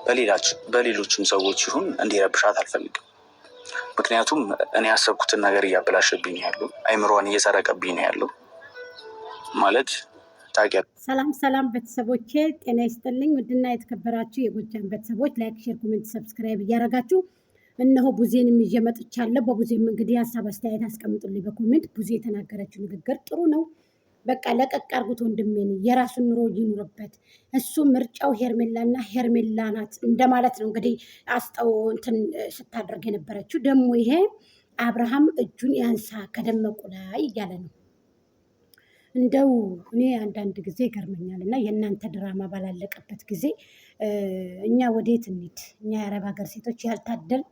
በሌሎችም ሰዎች ይሁን እንዲረብሻት አልፈልግም። ምክንያቱም እኔ ያሰብኩትን ነገር እያበላሸብኝ ያለው አይምሮዋን እየሰረቀብኝ ነው ያለው ማለት ታውቂያለሽ። ሰላም ቤተሰቦቼ ጤና ይስጥልኝ። ውድና የተከበራችሁ የጎጃም ቤተሰቦች ላይክ፣ ሼር፣ ኮሜንት፣ ሰብስክራይብ እያደረጋችሁ እነሆ ቡዜንም ይዤ መጥቻለሁ። በቡዜም እንግዲህ ሀሳብ አስተያየት አስቀምጡልኝ በኮሜንት። ቡዜ የተናገረችው ንግግር ጥሩ ነው። በቃ ለቀቅ አርጉት ወንድሜን፣ የራሱን ኑሮ ይኑርበት። እሱ ምርጫው ሄርሜላና ሄርሜላ ናት እንደማለት ነው እንግዲህ አስጠው እንትን ስታደርግ የነበረችው። ደግሞ ይሄ አብርሃም እጁን ያንሳ ከደመቁ ላይ እያለ ነው። እንደው እኔ አንዳንድ ጊዜ ይገርመኛል እና የእናንተ ድራማ ባላለቀበት ጊዜ እኛ ወዴት እንሂድ? እኛ የአረብ ሀገር ሴቶች ያልታደል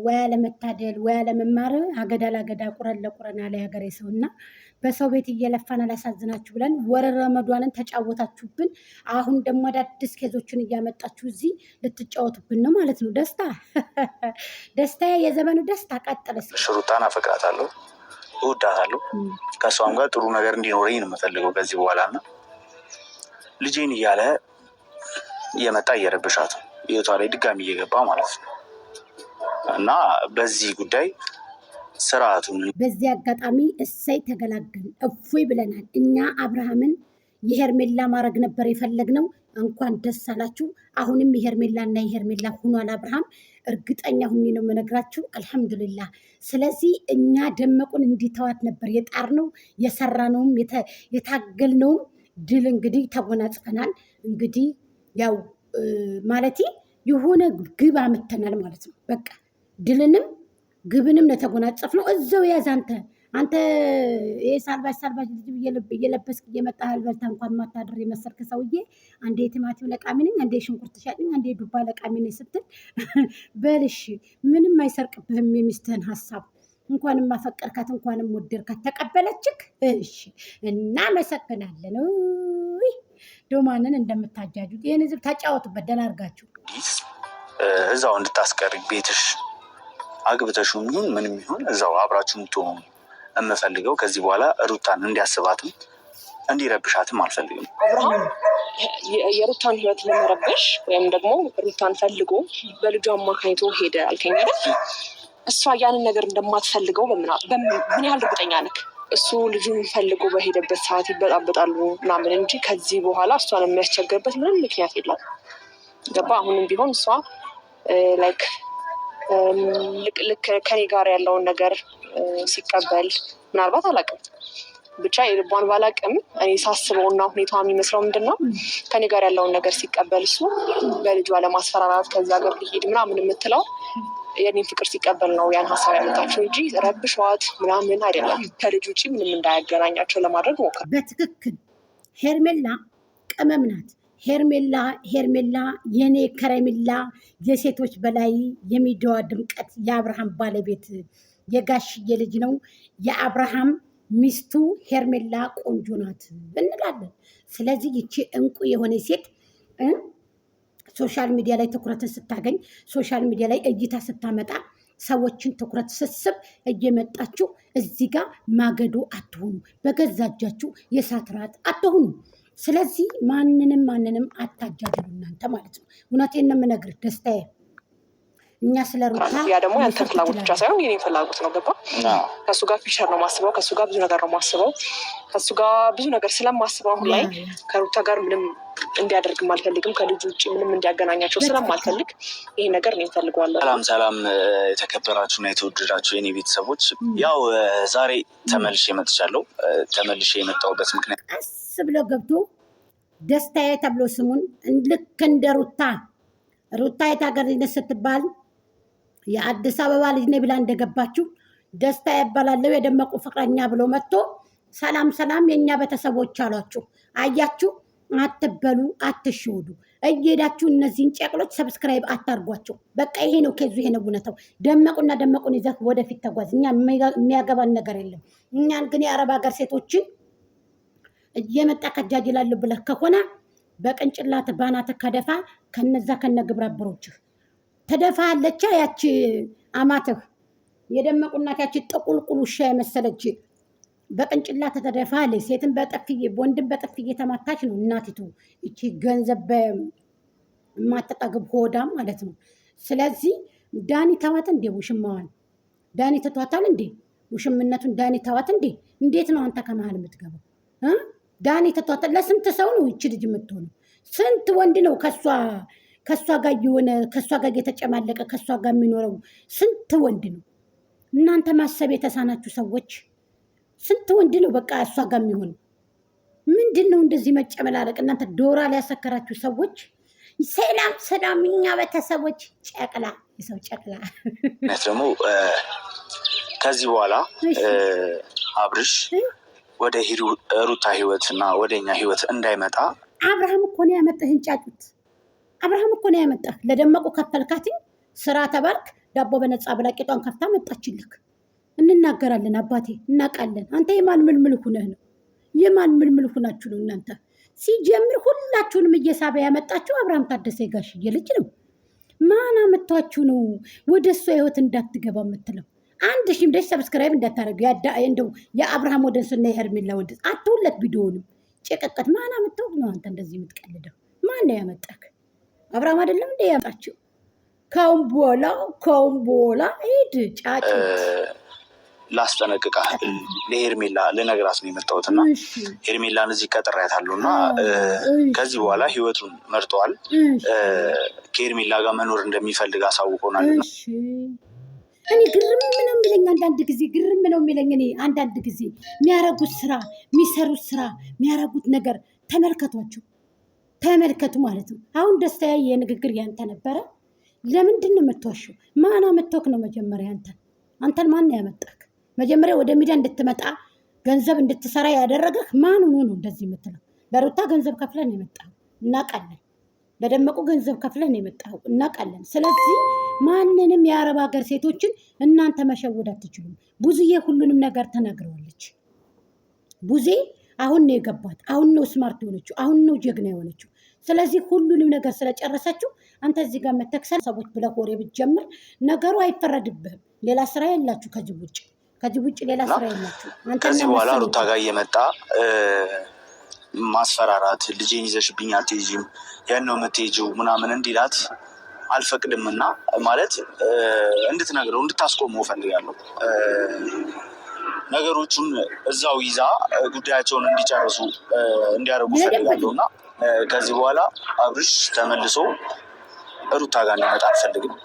ወይ አለመታደል ወይ አለመማር አገዳ ላገዳ ቁረን ለቁረን ያለ ሀገሬ ሰው እና በሰው ቤት እየለፋን አላሳዝናችሁ ብለን ወረረ መዷንን ተጫወታችሁብን። አሁን ደግሞ አዳዲስ ኬዞችን እያመጣችሁ እዚህ ልትጫወቱብን ነው ማለት ነው። ደስታ የዘመኑ ደስታ ቀጠለ። ሩታን አፈቅራታለሁ፣ እወዳታለሁ። ከእሷም ጋር ጥሩ ነገር እንዲኖረኝ ነው የምፈልገው ከዚህ በኋላ እና ልጄን እያለ እየመጣ እየረብሻት ህይወቷ ላይ ድጋሚ እየገባ ማለት ነው እና በዚህ ጉዳይ ስርዓቱን በዚህ አጋጣሚ እሰይ ተገላገል እፎይ ብለናል። እኛ አብርሃምን የሄርሜላ ማድረግ ነበር የፈለግነው። እንኳን ደስ አላችሁ። አሁንም የሄርሜላና የሄርሜላ ሆኗል አብርሃም። እርግጠኛ ሁኔ ነው የምነግራችሁ። አልሐምዱሊላህ። ስለዚህ እኛ ደመቁን እንዲተዋት ነበር የጣርነው፣ የሰራነውም የታገልነውም ድል እንግዲህ ተጎናጽፈናል። እንግዲህ ያው ማለቴ የሆነ ግብ አምተናል ማለት ነው። በቃ ድልንም ግብንም ለተጎናጸፍ ነው። እዛው ያዝ አንተ ሳልባጅ ልጅ እየለበስክ እየመጣህ አልበልታ እንኳን ማታድር የመሰልክ ሰውዬ፣ አንዴ ቲማቲም ለቃሚ ነኝ፣ አንዴ ሽንኩርት ሻጭ ነኝ፣ አንዴ ዱባ ለቃሚ ነኝ ስትል በልሽ ምንም አይሰርቅብህም። የሚስትህን ሀሳብ እንኳንም ማፈቀርካት እንኳንም ወደድካት ተቀበለችክ። እሺ እናመሰግናለን። ዶማንን እንደምታጃጁት ይህን ህዝብ ተጫወቱበት ደህና አድርጋችሁ እዛው እንድታስቀሪ ቤትሽ አግብተሽ ይሁን ምንም ይሁን እዛው አብራችሁ ምትሆኑ የምፈልገው። ከዚህ በኋላ ሩታን እንዲያስባትም እንዲረብሻትም አልፈልግም። አብርሃም የሩታን ህይወት ለመረበሽ ወይም ደግሞ ሩታን ፈልጎ በልጁ አማካኝቶ ሄደ አልከኝ አይደል? እሷ ያንን ነገር እንደማትፈልገው ምን ያህል እርግጠኛ ነህ? እሱ ልጁን ፈልጎ በሄደበት ሰዓት ይበጣበጣሉ ምናምን እንጂ ከዚህ በኋላ እሷን የሚያስቸግርበት ምንም ምክንያት የለም። ገባ? አሁንም ቢሆን እሷ ላይክ ልክ ከኔ ጋር ያለውን ነገር ሲቀበል ምናልባት አላውቅም፣ ብቻ የልቧን ባላውቅም እኔ ሳስበው እና ሁኔታዋ የሚመስለው ምንድን ነው ከኔ ጋር ያለውን ነገር ሲቀበል እሱ በልጇ ለማስፈራራት ከዛ ጋር ሊሄድ ምናምን የምትለው የኔን ፍቅር ሲቀበል ነው ያን ሀሳብ ያመጣቸው እንጂ ረብሸዋት ምናምን አይደለም። ከልጅ ውጭ ምንም እንዳያገናኛቸው ለማድረግ ሞከር። በትክክል ሄርሜላ ቅመም ናት። ሄርሜላ የኔ ከረሜላ፣ የሴቶች በላይ የሚዲያዋ ድምቀት፣ የአብርሃም ባለቤት የጋሽዬ ልጅ ነው። የአብርሃም ሚስቱ ሄርሜላ ቆንጆ ናት እንላለን። ስለዚህ ይቺ እንቁ የሆነ ሴት ሶሻል ሚዲያ ላይ ትኩረትን ስታገኝ፣ ሶሻል ሚዲያ ላይ እይታ ስታመጣ፣ ሰዎችን ትኩረት ስስብ እየመጣችሁ እዚህ ጋር ማገዶ አትሆኑ። በገዛ እጃችሁ የእሳት ራት አትሆኑ። ስለዚህ ማንንም አታጃጅሉ እናንተ ማለት ነው። እውነቴን ነው የምነግርህ ደስታዬ። እኛ ስለ ሩታ ያ ደግሞ ያንተ ፍላጎት ብቻ ሳይሆን የኔ ፍላጎት ነው። ገባ? ከእሱ ጋር ፊቸር ነው ማስበው፣ ከእሱ ጋር ብዙ ነገር ነው ማስበው፣ ከእሱ ጋር ብዙ ነገር ስለማስበው አሁን ላይ ከሩታ ጋር ምንም እንዲያደርግም አልፈልግም። ከልጁ ውጭ ምንም እንዲያገናኛቸው ስለማልፈልግ ይሄ ነገር ነው ይፈልገዋለሁ። ሰላም የተከበራችሁና የተወደዳችሁ የኔ ቤተሰቦች፣ ያው ዛሬ ተመልሼ መጥቻለሁ። ተመልሼ የመጣሁበት ምክንያት ቀስ ብሎ ገብቶ ደስታዬ ተብሎ ስሙን ልክ እንደ ሩታ የት ሀገር ልጅ ስትባል የአዲስ አበባ ልጅ ነኝ ብላ እንደገባችሁ ደስታ ይባላለው የደመቁ ፍቅረኛ ብሎ መጥቶ ሰላም የኛ ቤተሰቦች አሏችሁ። አያችሁ፣ አትበሉ፣ አትሽወዱ። እየሄዳችሁ እነዚህን ጨቅሎች ሰብስክራይብ አታርጓቸው። በቃ ይሄ ነው ከዙ፣ ይሄ ነው እውነታው። ደመቁን ይዘህ ወደፊት ተጓዝ። እኛ የሚያገባን ነገር የለም። እኛን ግን የአረብ ሀገር ሴቶችን እየመጣ ከጃጅላሉ ብለህ ከሆነ በቅንጭላት ባናት ከደፋ ከነዛ ከነግብረ አበሮችህ ተደፋ አለቻ። ያቺ አማትህ የደመቁናት ያቺ ጥቁልቁል ውሻ የመሰለች በቅንጭላት ተደፋ አለ። ሴትን በጥፊ ወንድን በጥፊ እየተማታች ነው እናቲቱ። እቺ ገንዘብ የማትጠግብ ሆዳም ማለት ነው። ስለዚህ ዳኒ ተዋት እንዴ ውሽማዋን? ዳኒ ተቷታል እንዴ ውሽምነቱን? ዳኒ ተዋት እንዴ? እንዴት ነው አንተ ከመሀል የምትገባው? ዳኒ ተቷታል። ለስንት ሰው ነው ይቺ ልጅ የምትሆነው? ስንት ወንድ ነው ከእሷ ጋር የሆነ ከእሷ ጋር እየተጨማለቀ ከእሷ ጋር የሚኖረው ስንት ወንድ ነው? እናንተ ማሰብ የተሳናችሁ ሰዎች ስንት ወንድ ነው በቃ እሷ ጋር የሚሆነው? ምንድን ነው እንደዚህ መጨመላለቅ? እናንተ ዶራል ያሰከራችሁ ሰዎች ሰላም ሰላም፣ እኛ ቤተሰቦች ጨቅላ የሰው ጨቅላ ደግሞ ከዚህ በኋላ አብርሽ ወደ ሩታ ህይወት እና ወደ እኛ ህይወት እንዳይመጣ አብርሃም እኮ ነው ያመጣህ። እንጫጩት አብርሃም እኮ ነው ያመጣህ። ለደመቁ ከፈልካትኝ ስራ ተባልክ፣ ዳቦ በነፃ ብላ ቂጧን ከፍታ መጣችልክ። እንናገራለን አባቴ እናውቃለን። አንተ የማን ምልምል ሁነህ ነው? የማን ምልምል ሁናችሁ ነው እናንተ? ሲጀምር ሁላችሁንም እየሳበ ያመጣችሁ አብርሃም ታደሰ የጋሽዬ ልጅ ነው። ማን አመጣችሁ ነው ወደ እሷ ህይወት እንዳትገባ የምትለው? አንድ ሺህም ደስ ሰብስክራይብ እንዳታደርግ እንደው የአብርሃም ወደንስና የሄርሜላ ወደንስ አትውለት ቪዲዮንም ጭቅቅት ማን አመጣው ነው አንተ እንደዚህ የምትቀልደው? ማን ነው ያመጣክ? አብርሃም አይደለም እንደ ያመጣችሁ? ከውምቦላ ሂድ ጫጩ ላስጠነቅቃ ለሄርሜላ ልነግራት ነው የመጣሁት እና ሄርሜላን እዚህ ቀጥሬያታለሁ እና ከዚህ በኋላ ህይወቱን መርጠዋል። ከሄርሜላ ጋር መኖር እንደሚፈልግ አሳውቆናል። እኔ ግርም ነው የሚለኝ አንዳንድ ጊዜ ግርም ነው የሚለኝ እኔ አንዳንድ ጊዜ የሚያረጉት ስራ የሚሰሩት ስራ የሚያረጉት ነገር ተመልከቷቸው፣ ተመልከቱ ማለት ነው። አሁን ደስታዬ የንግግር ያንተ ነበረ። ለምንድን ነው የምትዋሸው? ማን አመጣክ ነው መጀመሪያ? አንተን ማን ነው ያመጣክ? መጀመሪያ ወደ ሚዲያ እንድትመጣ ገንዘብ እንድትሰራ ያደረገህ ማን ሆኖ ነው እንደዚህ የምትለው? ለሩታ ገንዘብ ከፍለን ነው የመጣው እናውቃለን። ለደመቁ ገንዘብ ከፍለን ነው የመጣው እናውቃለን። ስለዚህ ማንንም የአረብ ሀገር ሴቶችን እናንተ መሸወድ አትችሉም። ቡዝዬ ሁሉንም ነገር ተናግረዋለች። ቡዜ አሁን ነው የገባት፣ አሁን ነው ስማርት የሆነችው፣ አሁን ነው ጀግና የሆነችው። ስለዚህ ሁሉንም ነገር ስለጨረሰችው አንተ እዚህ ጋር መተክሰል ሰዎች ብለህ ወሬ ብትጀምር ነገሩ አይፈረድብህም። ሌላ ስራ የላችሁ ከዚህ ውጭ ሌላ ስራ የላችሁ። ከዚህ በኋላ ሩታ ጋር እየመጣ ማስፈራራት፣ ልጄን ይዘሽብኝ አትሄጂም፣ ያን ነው የምትሄጂው ምናምን እንዲላት አልፈቅድምና ማለት እንድትነግረው እንድታስቆመው እፈልጋለሁ። ነገሮቹን እዛው ይዛ ጉዳያቸውን እንዲጨርሱ እንዲያደርጉ እፈልጋለሁ እና ከዚህ በኋላ አብርሽ ተመልሶ ሩታ ጋር እንዲመጣ አልፈልግም፣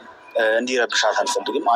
እንዲረብሻት አልፈልግም።